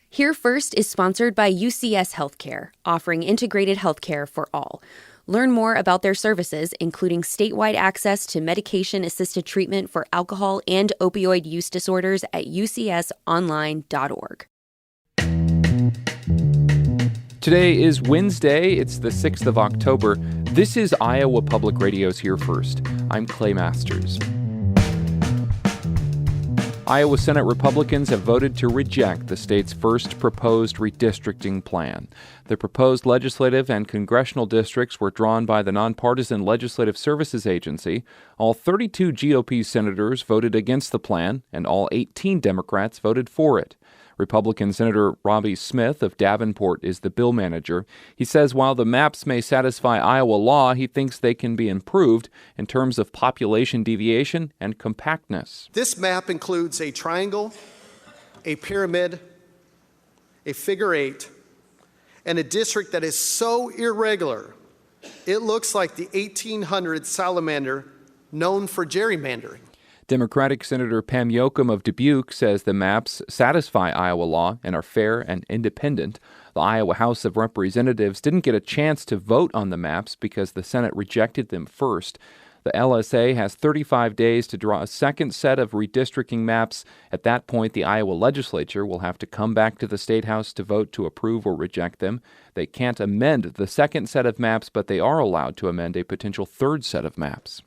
Here First is sponsored by UCS Healthcare, offering integrated healthcare for all. Learn more about their services, including statewide access to medication-assisted treatment for alcohol and opioid use disorders at ucsonline.org. Today is Wednesday. It's the 6th of October. This is Iowa Public Radio's Here First. I'm Clay Masters. Iowa Senate Republicans have voted to reject the state's first proposed redistricting plan. The proposed legislative and congressional districts were drawn by the nonpartisan Legislative Services Agency. All 32 GOP senators voted against the plan, and all 18 Democrats voted for it. Republican Senator Robbie Smith of Davenport is the bill manager. He says while the maps may satisfy Iowa law, he thinks they can be improved in terms of population deviation and compactness. This map includes a triangle, a pyramid, a figure eight, and a district that is so irregular, it looks like the 1800s salamander known for gerrymandering. Democratic Senator Pam Yoakum of Dubuque says the maps satisfy Iowa law and are fair and independent. The Iowa House of Representatives didn't get a chance to vote on the maps because the Senate rejected them first. The LSA has 35 days to draw a second set of redistricting maps. At that point, the Iowa legislature will have to come back to the State House to vote to approve or reject them. They can't amend the second set of maps, but they are allowed to amend a potential third set of maps.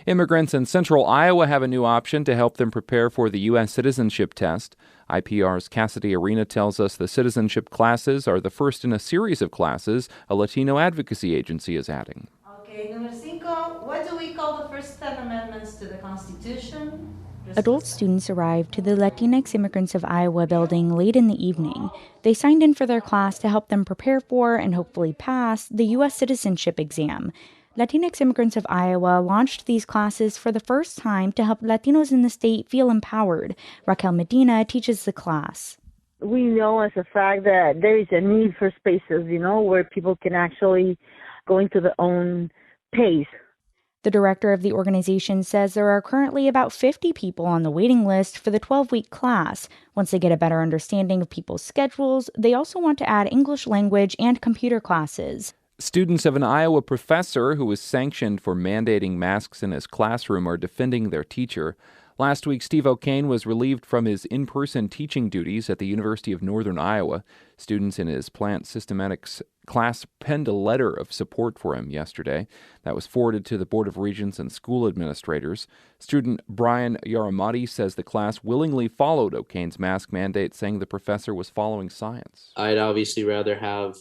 Immigrants in central Iowa have a new option to help them prepare for the U.S. citizenship test. IPR's Cassidy Arena tells us the citizenship classes are the first in a series of classes a Latino advocacy agency is adding. Okay, number 5, what do we call the first 10 amendments to the Constitution? Adult students arrived to the Latinx Immigrants of Iowa building late in the evening. They signed in for their class to help them prepare for and hopefully pass the U.S. citizenship exam. Latinx Immigrants of Iowa launched these classes for the first time to help Latinos in the state feel empowered. Raquel Medina teaches the class. We know as a fact that there is a need for spaces, where people can actually go into their own pace. The director of the organization says there are currently about 50 people on the waiting list for the 12-week class. Once they get a better understanding of people's schedules, they also want to add English language and computer classes. Students of an Iowa professor who was sanctioned for mandating masks in his classroom are defending their teacher. Last week, Steve O'Kane was relieved from his in-person teaching duties at the University of Northern Iowa. Students in his plant systematics class penned a letter of support for him yesterday. That was forwarded to the Board of Regents and school administrators. Student Brian Yaramati says the class willingly followed O'Kane's mask mandate, saying the professor was following science. I'd obviously rather have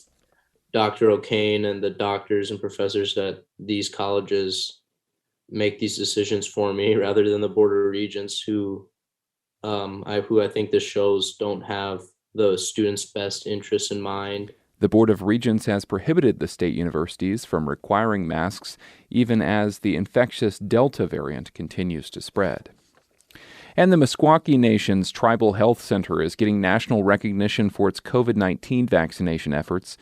Dr. O'Kane and the doctors and professors at these colleges make these decisions for me rather than the Board of Regents who I think this shows don't have the students' best interests in mind. The Board of Regents has prohibited the state universities from requiring masks even as the infectious Delta variant continues to spread. And the Meskwaki Nation's Tribal Health Center is getting national recognition for its COVID-19 vaccination efforts.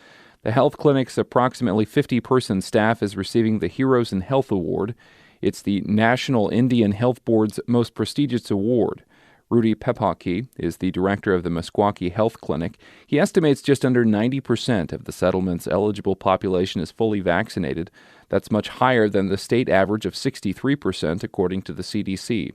The health clinic's approximately 50-person staff is receiving the Heroes in Health Award. It's the National Indian Health Board's most prestigious award. Rudy Pepaki is the director of the Meskwaki Health Clinic. He estimates just under 90% of the settlement's eligible population is fully vaccinated. That's much higher than the state average of 63%, according to the CDC.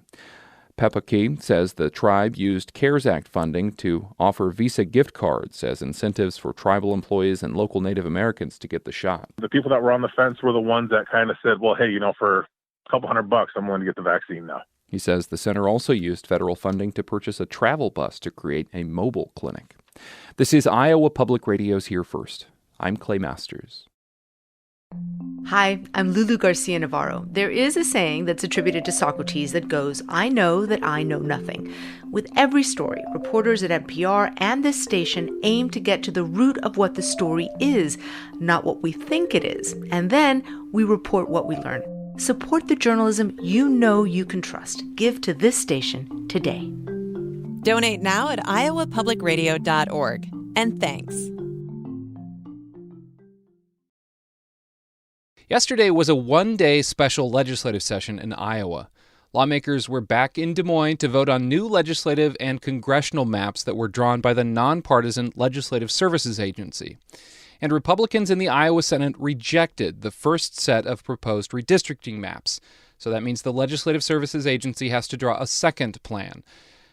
Pepaki says the tribe used CARES Act funding to offer Visa gift cards as incentives for tribal employees and local Native Americans to get the shot. The people that were on the fence were the ones that kind of said, well, hey, for a couple $100, I'm willing to get the vaccine now. He says the center also used federal funding to purchase a travel bus to create a mobile clinic. This is Iowa Public Radio's Here First. I'm Clay Masters. Hi, I'm Lulu Garcia Navarro. There is a saying that's attributed to Socrates that goes, I know that I know nothing. With every story, reporters at NPR and this station aim to get to the root of what the story is, not what we think it is. And then we report what we learn. Support the journalism you know you can trust. Give to this station today. Donate now at iowapublicradio.org. And thanks. Yesterday was a one-day special legislative session in Iowa. Lawmakers were back in Des Moines to vote on new legislative and congressional maps that were drawn by the nonpartisan Legislative Services Agency. And Republicans in the Iowa Senate rejected the first set of proposed redistricting maps. So that means the Legislative Services Agency has to draw a second plan.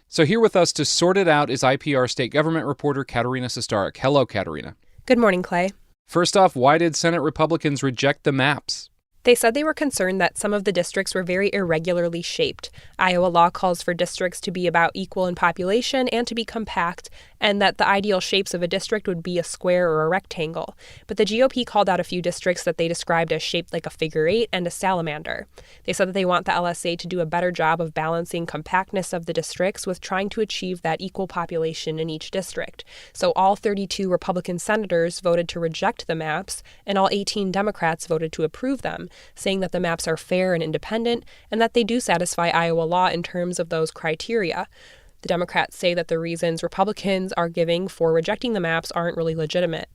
So here with us to sort it out is IPR state government reporter Katerina Sestarek. Hello, Katerina. Good morning, Clay. First off, why did Senate Republicans reject the maps? They said they were concerned that some of the districts were very irregularly shaped. Iowa law calls for districts to be about equal in population and to be compact, and that the ideal shapes of a district would be a square or a rectangle. But the GOP called out a few districts that they described as shaped like a figure eight and a salamander. They said that they want the LSA to do a better job of balancing compactness of the districts with trying to achieve that equal population in each district. So all 32 Republican senators voted to reject the maps, and all 18 Democrats voted to approve them, saying that the maps are fair and independent and that they do satisfy Iowa law in terms of those criteria. The Democrats say that the reasons Republicans are giving for rejecting the maps aren't really legitimate.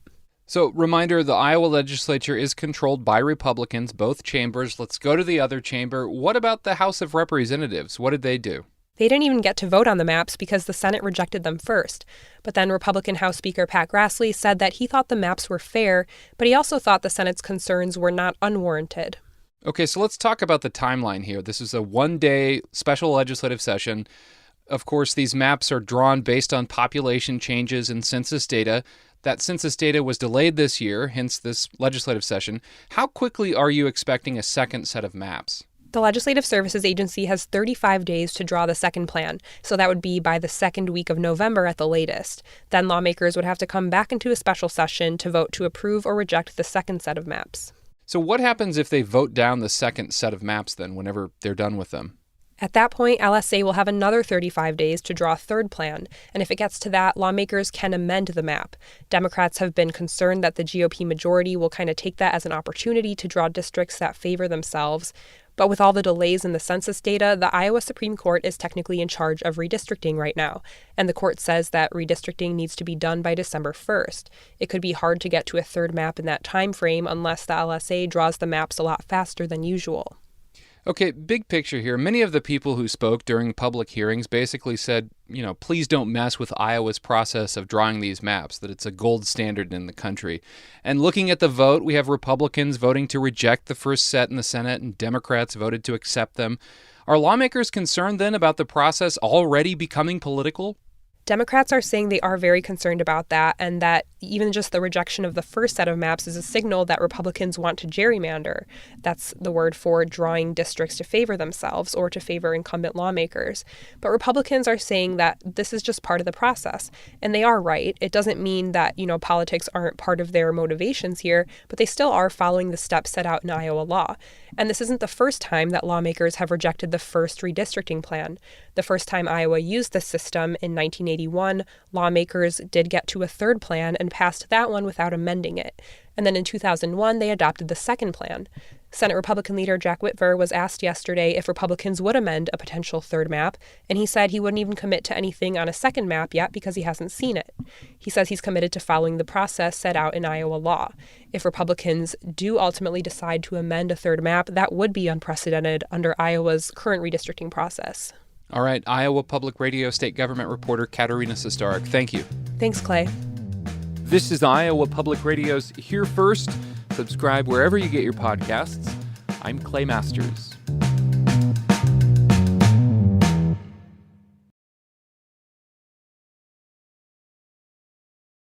So, reminder, the Iowa legislature is controlled by Republicans, both chambers. Let's go to the other chamber. What about the House of Representatives? What did they do? They didn't even get to vote on the maps because the Senate rejected them first. But then Republican House Speaker Pat Grassley said that he thought the maps were fair, but he also thought the Senate's concerns were not unwarranted. Okay, so let's talk about the timeline here. This is a one-day special legislative session. Of course, these maps are drawn based on population changes and census data. That census data was delayed this year, hence this legislative session. How quickly are you expecting a second set of maps? The Legislative Services Agency has 35 days to draw the second plan, so that would be by the second week of November at the latest. Then lawmakers would have to come back into a special session to vote to approve or reject the second set of maps. So what happens if they vote down the second set of maps then, whenever they're done with them? At that point, LSA will have another 35 days to draw a third plan, and if it gets to that, lawmakers can amend the map. Democrats have been concerned that the GOP majority will kind of take that as an opportunity to draw districts that favor themselves. But with all the delays in the census data, the Iowa Supreme Court is technically in charge of redistricting right now, and the court says that redistricting needs to be done by December 1st. It could be hard to get to a third map in that time frame unless the LSA draws the maps a lot faster than usual. Okay, big picture here. Many of the people who spoke during public hearings basically said, please don't mess with Iowa's process of drawing these maps, that it's a gold standard in the country. And looking at the vote, we have Republicans voting to reject the first set in the Senate and Democrats voted to accept them. Are lawmakers concerned then about the process already becoming political? Democrats are saying they are very concerned about that, and that even just the rejection of the first set of maps is a signal that Republicans want to gerrymander. That's the word for drawing districts to favor themselves or to favor incumbent lawmakers. But Republicans are saying that this is just part of the process, and they are right. It doesn't mean that, politics aren't part of their motivations here, but they still are following the steps set out in Iowa law. And this isn't the first time that lawmakers have rejected the first redistricting plan. The first time Iowa used this system in 1981, lawmakers did get to a third plan and passed that one without amending it. And then in 2001, they adopted the second plan. Senate Republican leader Jack Whitver was asked yesterday if Republicans would amend a potential third map, and he said he wouldn't even commit to anything on a second map yet because he hasn't seen it. He says he's committed to following the process set out in Iowa law. If Republicans do ultimately decide to amend a third map, that would be unprecedented under Iowa's current redistricting process. All right, Iowa Public Radio state government reporter Katerina Sestarek, thank you. Thanks, Clay. This is Iowa Public Radio's Here First. Subscribe wherever you get your podcasts. I'm Clay Masters.